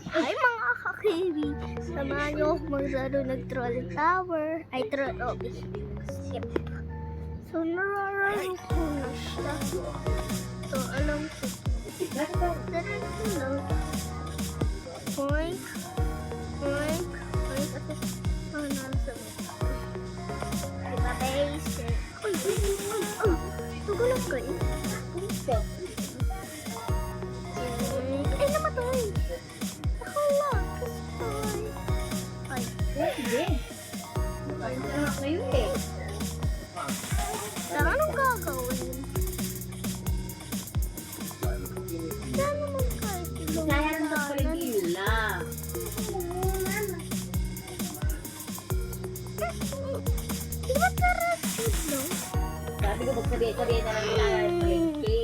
Hi mga kakiwi! Samahan niyo ako maglaro ng troll tower. Ay, troll office. Skip. So, narararo ko na siya. So, alam ko. Darin ko lang. Oink. Oink. Oink. At nasa diba basic? Uy! Tugulang kayo. Ay, namatay! Akala, kasay. Ay. Hindi. Nakainteract na yun eh. Saan anong gagawin? Saan naman kahit ilong Kaya naman paligil lang. Di ba tarasid, no? Sabi ko, magsabihin na lang nila ang palengke.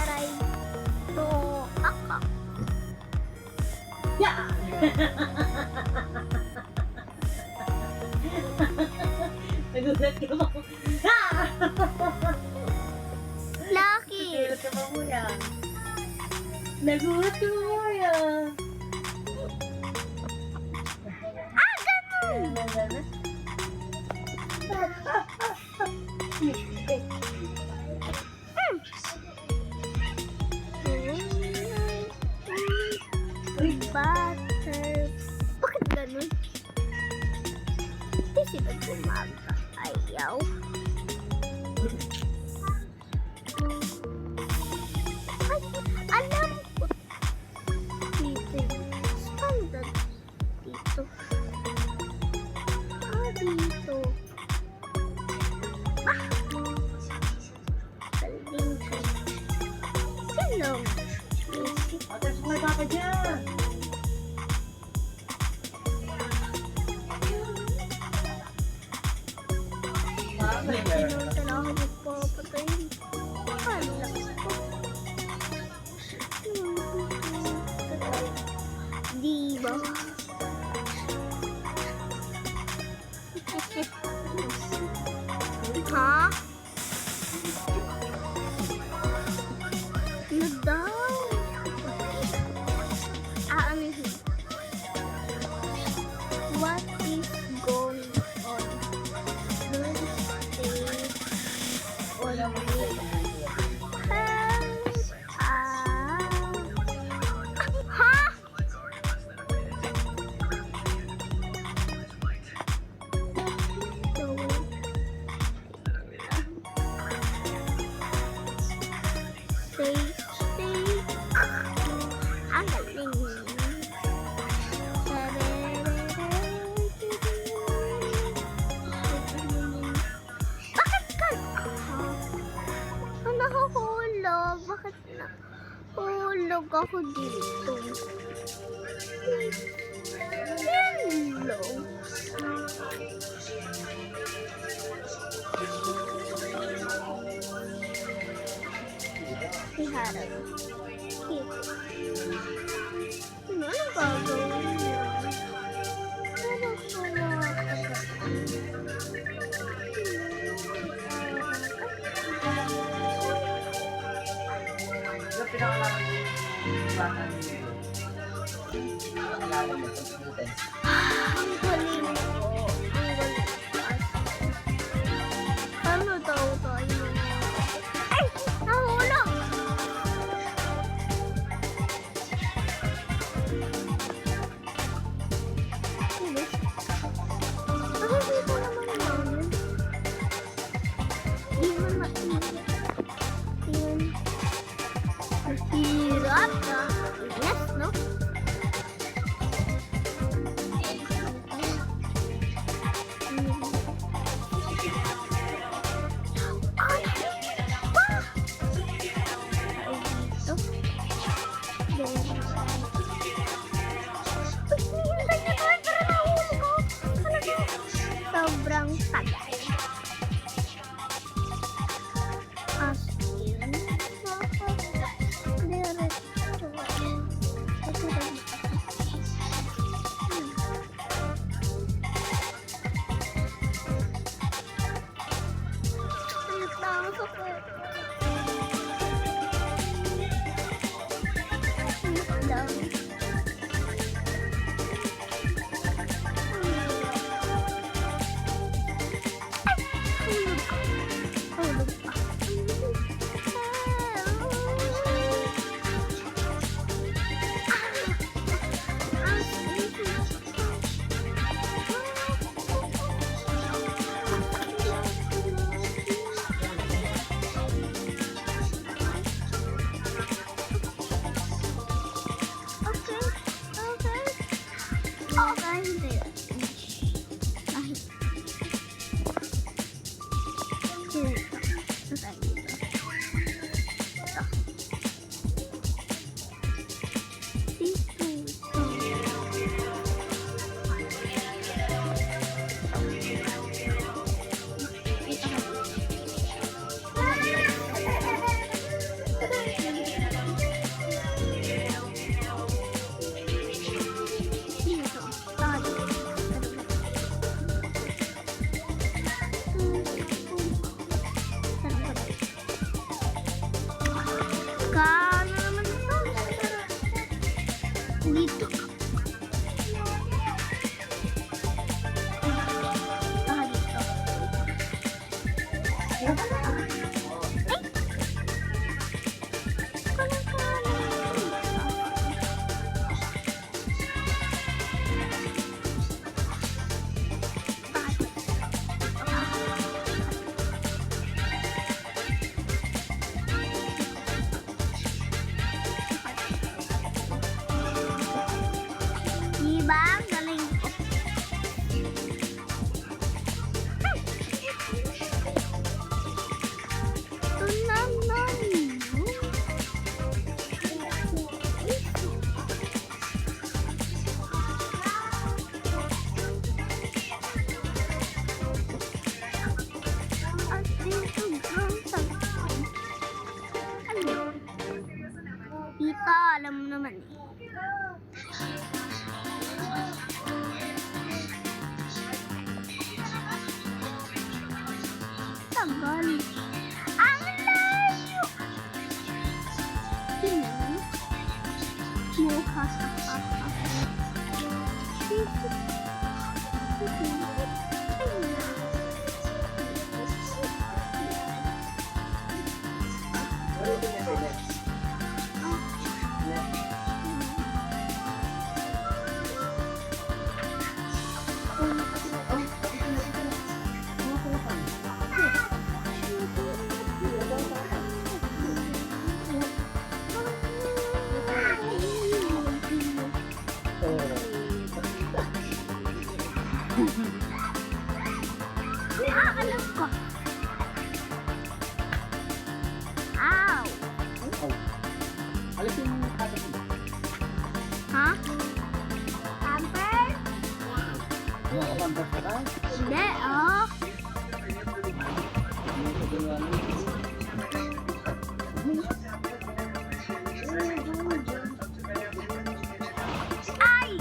Aray. So, ako. Yeah! Nagulat ka mo. Ah! Lucky! Nagulat ka mo muna. Nagulat ka mo muna. Ah, ganun! Butter. Bakit ganun? Hindi sila gumaga. Ayaw. Ay, alam ko. Dito. Standard. Dito. Ah, dito. Ah! Galing. Sino? Atas mo na ka dyan. Pinunta na ako magpapatayin. Akala ko. Diba? Ha? Ano daw? Aanihin. What is going on? Wala mo yun. Bakit na hulog ako dito? Hello. Iharap. Dito. Ano ang gagawin niya? Ano Pinakalaman yung bata niyo. Pinakalaman yung computer. ang galing ko. Ang galing ko. Ano daw tayo? Ay! Nahulog! Bilis. Nakikita naman namin. Di man mainit. Yun. Hirap na. Yes, no? Diba? Galing ko. Tita, alam mo naman eh. Tagal. Ang layo! Alam ko. Ow! Alisin mo yung katas mo. Ha? Hamper? Nakakampas ka ka? Hindi, oh. Ay!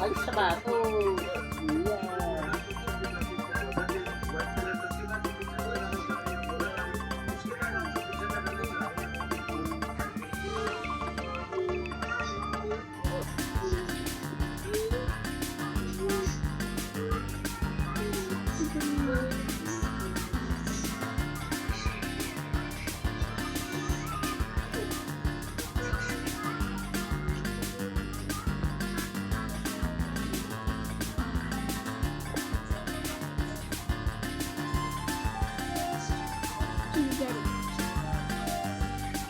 Alis sa bato. Yeah.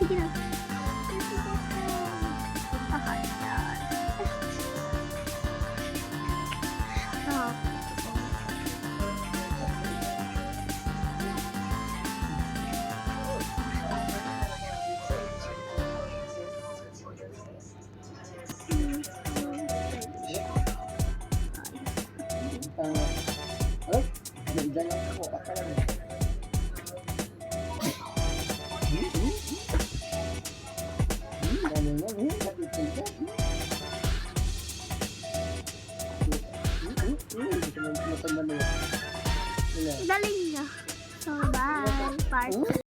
Sige na. Pakasyan. Stop. Ay, ganda lang ako. Akala mo. Galing niya. So, bye. Part